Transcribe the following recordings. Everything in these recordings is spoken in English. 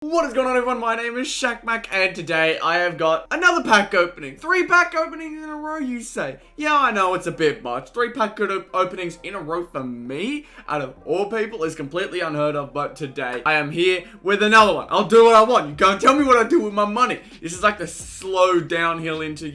What is going on, everyone? My name is Shaq, and today I have got another pack opening. 3 pack openings in a row, you say? Yeah, I know it's a bit much. 3 pack openings in a row for me, out of all people, is completely unheard of. But today, I am here with another one. I'll do what I want. You can't tell me what I do with my money. This is like the slow downhill into,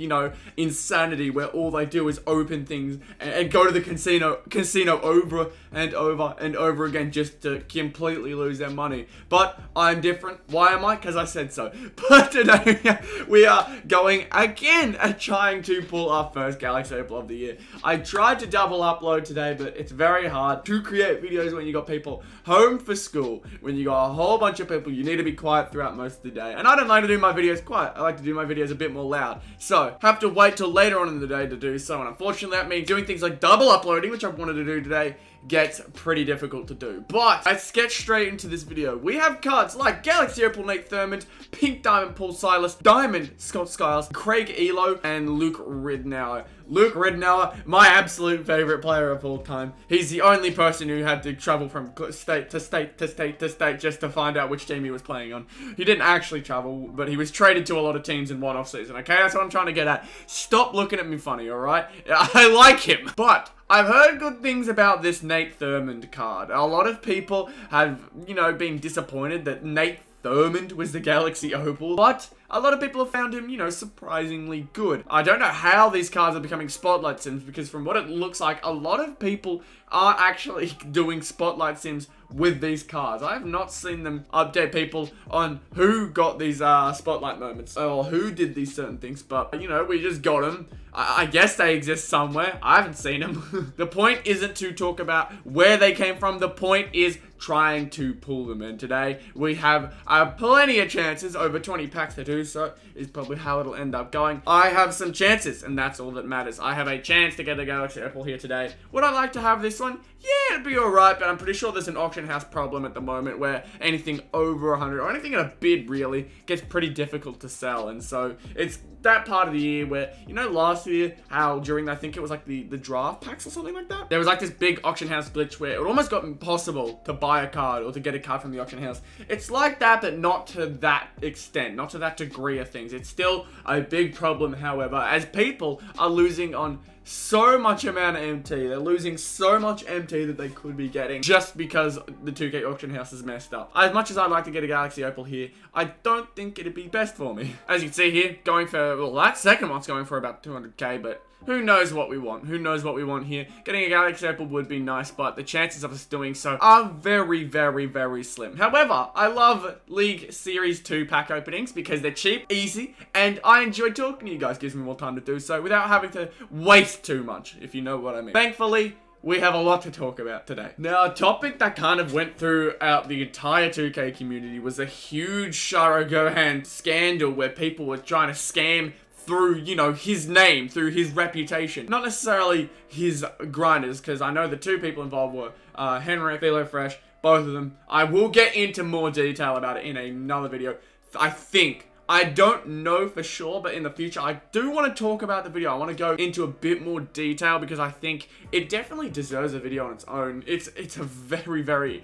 insanity, where all they do is open things and go to the casino over and over and over again just to completely lose their money. But I'm different. Why am I? Because I said so. But today we are going again at trying to pull our first Galaxy Opal of the year. I tried to double upload today, but it's very hard to create videos when you got people home for school. When you got a whole bunch of people, you need to be quiet throughout most of the day. And I don't like to do my videos quiet. I like to do my videos a bit more loud. So, have to wait till later on in the day to do so. And unfortunately, that means doing things like double uploading, which I wanted to do today, gets pretty difficult to do. But let's get straight into this video. We have cards like Galaxy Opal Nate Thurmond, Pink Diamond Paul Silas, Diamond Scott Skiles, Craig Elo, and Luke Ridnour. Luke Ridnour, my absolute favorite player of all time. He's the only person who had to travel from state to state to state to state just to find out which team he was playing on. He didn't actually travel, but he was traded to a lot of teams in one offseason, okay? That's what I'm trying to get at. Stop looking at me funny, alright? I like him, but I've heard good things about this Nate Thurmond card. A lot of people have, been disappointed that Nate Thurmond was the Galaxy Opal, but a lot of people have found him, surprisingly good. I don't know how these cards are becoming Spotlight Sims, because from what it looks like, a lot of people are actually doing Spotlight Sims with these cards. I have not seen them update people on who got these Spotlight moments, or who did these certain things, but, we just got them. I guess they exist somewhere. I haven't seen them. The point isn't to talk about where they came from. The point is trying to pull them in. Today, we have plenty of chances, over 20 packs to do so, is probably how it'll end up going. I have some chances, and that's all that matters. I have a chance to get the Galaxy Opal here today. Would I like to have this one? Yeah, it'd be alright, but I'm pretty sure there's an auction house problem at the moment where anything over 100, or anything at a bid really, gets pretty difficult to sell. And so, it's that part of the year where, last year, how during, I think it was like the draft packs or something like that, there was like this big auction house glitch where it almost got impossible to buy a card or to get a card from the auction house. It's like that, but not to that extent, not to that degree of things. It's still a big problem, however, as people are losing on so much amount of MT. They're losing so much MT that they could be getting just because the 2K auction house is messed up. As much as I'd like to get a Galaxy Opal here, I don't think it'd be best for me. As you can see here, going for, well, that second one's going for about 200k, but who knows what we want? Who knows what we want here? Getting a Galaxy Opal would be nice, but the chances of us doing so are very, very, very slim. However, I love League Series 2 pack openings because they're cheap, easy, and I enjoy talking to you guys. Gives me more time to do so without having to waste too much, if you know what I mean. Thankfully, we have a lot to talk about today. Now, a topic that kind of went throughout the entire 2K community was a huge Sharo Gohan scandal where people were trying to scam through, his name, through his reputation. Not necessarily his grinders, because I know the 2 people involved were Henry, Philo Fresh, both of them. I will get into more detail about it in another video, I think. I don't know for sure, but in the future, I do want to talk about the video. I want to go into a bit more detail because I think it definitely deserves a video on its own. It's a very, very,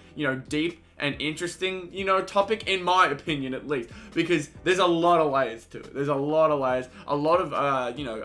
deep and interesting, topic, in my opinion, at least, because there's a lot of layers to it. There's a lot of layers, a lot of,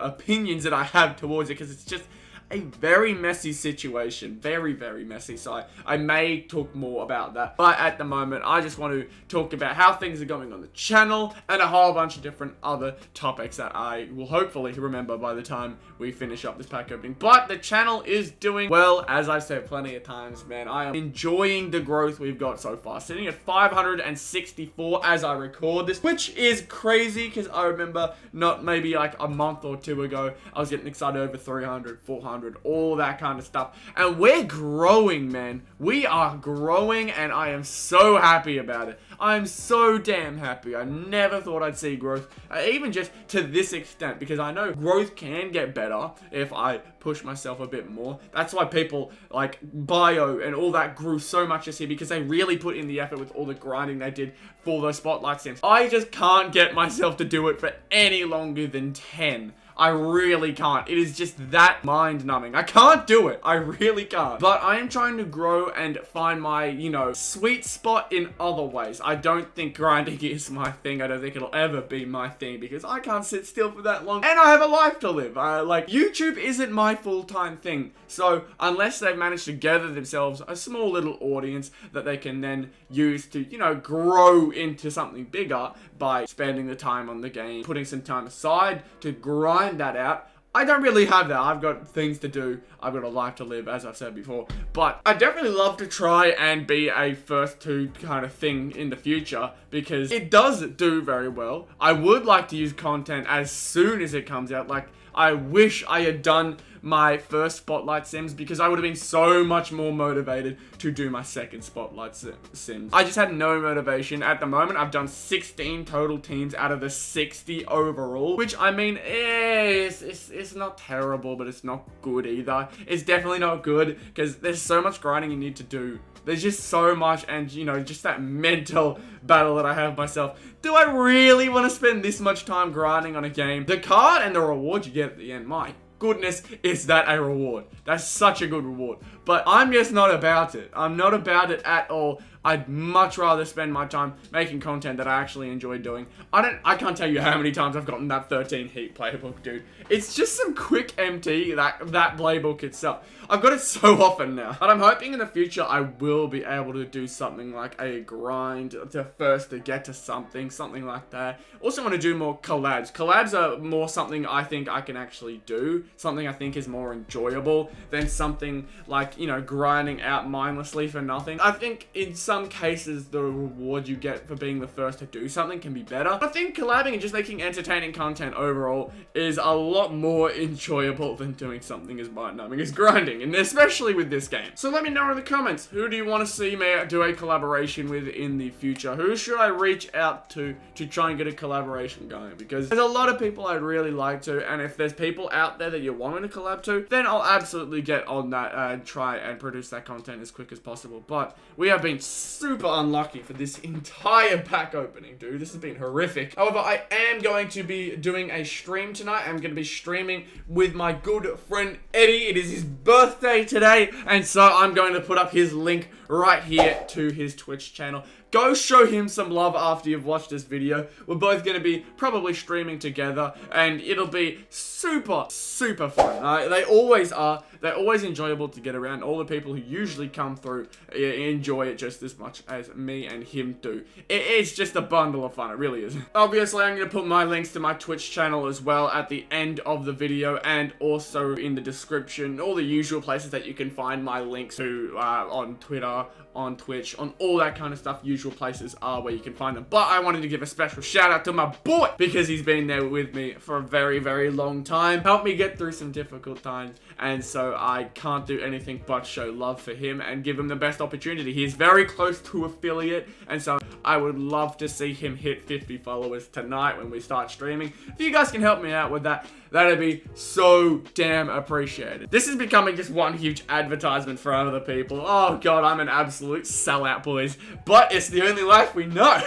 opinions that I have towards it, because it's just a very messy situation. Very, very messy. So I may talk more about that. But at the moment, I just want to talk about how things are going on the channel and a whole bunch of different other topics that I will hopefully remember by the time we finish up this pack opening. But the channel is doing well, as I've said plenty of times, man. I am enjoying the growth we've got so far. Sitting at 564 as I record this, which is crazy because I remember not maybe like a month or 2 ago, I was getting excited over 300, 400, all that kind of stuff. And we're growing, man. We are growing, and I am so happy about it. I'm so damn happy. I never thought I'd see growth, even just to this extent, because I know growth can get better if I push myself a bit more. That's why people like Bio and all that grew so much this year, because they really put in the effort with all the grinding they did for those Spotlight Sims. I just can't get myself to do it for any longer than 10. I really can't. It is just that mind-numbing. I can't do it. I really can't. But I am trying to grow and find my, you know, sweet spot in other ways. I don't think grinding is my thing. I don't think it'll ever be my thing because I can't sit still for that long and I have a life to live. Like, YouTube isn't my full-time thing. So unless they've managed to gather themselves a small little audience that they can then use to, you know, grow into something bigger by spending the time on the game, putting some time aside to grind that out, I don't really have that. I've got things to do. I've got a life to live, as I've said before. But I definitely love to try and be a first to kind of thing in the future because it does do very well. I would like to use content as soon as it comes out. Like, I wish I had done my first Spotlight Sims because I would have been so much more motivated to do my second Spotlight Sims. I just had no motivation. At the moment, I've done 16 total teams out of the 60 overall, which, I mean, it's not terrible, but it's not good either. It's definitely not good because there's so much grinding you need to do. There's just so much, and, you know, just that mental battle that I have myself. Do I really want to spend this much time grinding on a game? The card and the reward you get at the end, my goodness, is that a reward? That's such a good reward. But I'm just not about it. I'm not about it at all. I'd much rather spend my time making content that I actually enjoy doing. I can't tell you how many times I've gotten that 13 heat playbook, dude. It's just some quick MT, that playbook itself. I've got it so often now. But I'm hoping in the future I will be able to do something like a grind to get to something like that. Also want to do more collabs. Collabs are more something I think I can actually do. Something I think is more enjoyable than something like, you know, grinding out mindlessly for nothing. I think in some cases the reward you get for being the first to do something can be better. I think collabing and just making entertaining content overall is a lot more enjoyable than doing something as mind-numbing as grinding, and especially with this game. So let me know in the comments, who do you want to see me do a collaboration with in the future? Who should I reach out to try and get a collaboration going? Because there's a lot of people I'd really like to, and if there's people out there that you're wanting to collab to, then I'll absolutely get on that and try and produce that content as quick as possible. But we have been super unlucky for this entire pack opening, dude. This has been horrific. However, I am going to be doing a stream tonight. I'm going to be streaming with my good friend Eddie. It is his birthday today, and so I'm going to put up his link right here to his Twitch channel. Go show him some love after you've watched this video. We're both going to be probably streaming together, and it'll be super, super fun. They always are. They're always enjoyable to get around. All the people who usually come through enjoy it just as much as me and him do. It's just a bundle of fun. It really is. Obviously, I'm going to put my links to my Twitch channel as well at the end of the video, and also in the description. All the usual places that you can find my links to on Twitter, on Twitch, on all that kind of stuff. Usual places are where you can find them. But I wanted to give a special shout out to my boy because he's been there with me for a very, very long time. Helped me get through some difficult times, and so I can't do anything but show love for him and give him the best opportunity. He's very close to affiliate, and so I would love to see him hit 50 followers tonight when we start streaming. If you guys can help me out with that, that'd be so damn appreciated. This is becoming just one huge advertisement for other people. Oh god, I'm an absolute sellout, boys. But it's the only life we know.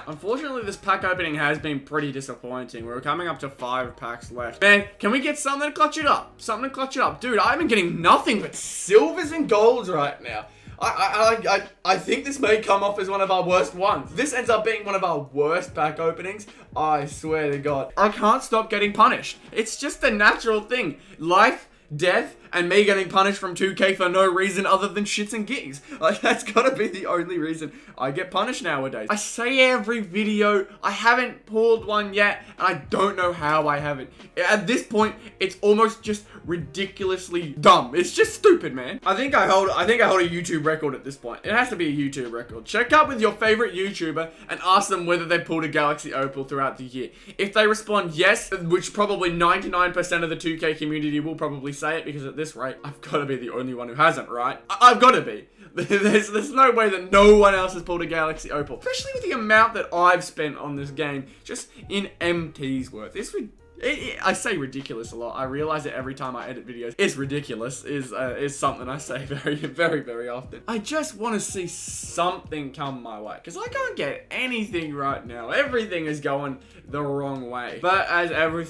Unfortunately, this pack opening has been pretty disappointing. We're coming up to 5 packs left. Man, can we get something to clutch it up? Something to clutch it up. Dude, I've been getting nothing but silvers and golds right now. I think this may come off as one of our worst ones. This ends up being one of our worst pack openings. I swear to God. I can't stop getting punished. It's just a natural thing. Life, death, and me getting punished from 2K for no reason other than shits and gigs. Like, that's gotta be the only reason I get punished nowadays. I say every video, I haven't pulled one yet, and I don't know how I haven't. At this point, it's almost just ridiculously dumb. It's just stupid, man. I think I hold a YouTube record at this point. It has to be a YouTube record. Check out with your favorite YouTuber and ask them whether they pulled a Galaxy Opal throughout the year. If they respond yes, which probably 99% of the 2K community will probably say it, because at this rate, I've got to be the only one who hasn't, right? I've got to be. There's no way that no one else has pulled a Galaxy Opal. Especially with the amount that I've spent on this game, just in MT's worth. I say ridiculous a lot. I realize it every time I edit videos. It's ridiculous is something I say very, very, very often. I just want to see something come my way, because I can't get anything right now. Everything is going the wrong way. But as every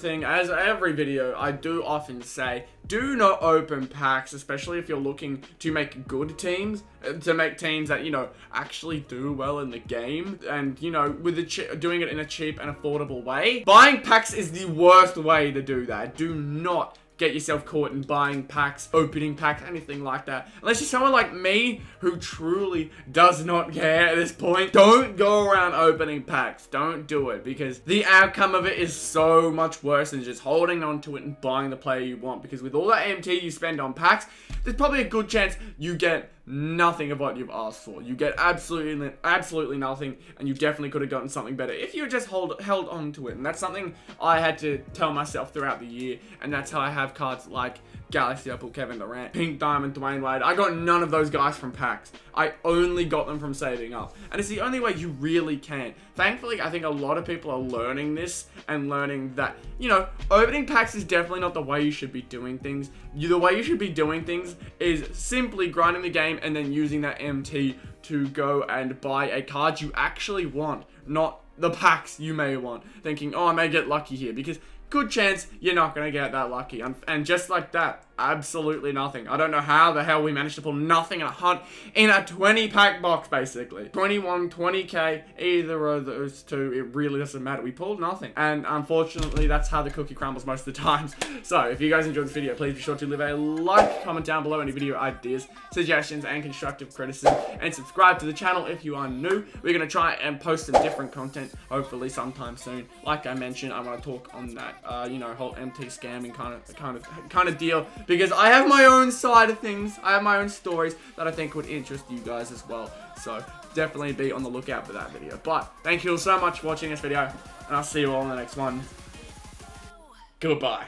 video, I do often say, do not open packs, especially if you're looking to make good teams, to make teams that, you know, actually do well in the game, and, you know, with doing it in a cheap and affordable way. Buying packs is the worst way to do that. Do not get yourself caught in buying packs, opening packs, anything like that. Unless you're someone like me who truly does not care at this point, don't go around opening packs. Don't do it, because the outcome of it is so much worse than just holding on to it and buying the player you want. Because with all that MT you spend on packs, there's probably a good chance you get nothing of what you've asked for. You get absolutely nothing, and you definitely could have gotten something better if you just held on to it. And that's something I had to tell myself throughout the year, and that's how I have cards like Galaxy Opal, Kevin Durant, Pink Diamond, Dwayne Wade. I got none of those guys from packs. I only got them from saving up. And it's the only way you really can. Thankfully, I think a lot of people are learning this and learning that, you know, opening packs is definitely not the way you should be doing things. The way you should be doing things is simply grinding the game and then using that MT to go and buy a card you actually want, not the packs you may want, thinking, oh, I may get lucky here, because good chance you're not going to get that lucky. And just like that, absolutely nothing. I don't know how the hell we managed to pull nothing in a hunt in a 20 pack box, basically. 21, 20k, either of those two, it really doesn't matter. We pulled nothing. And unfortunately, that's how the cookie crumbles most of the times. So if you guys enjoyed this video, please be sure to leave a like, comment down below any video ideas, suggestions, and constructive criticism. And subscribe to the channel if you are new. We're going to try and post some different content, hopefully sometime soon. Like I mentioned, I want to talk on that, you know, whole MT scamming kind of deal. Because I have my own side of things. I have my own stories that I think would interest you guys as well. So definitely be on the lookout for that video. But thank you all so much for watching this video, and I'll see you all in the next one. Goodbye.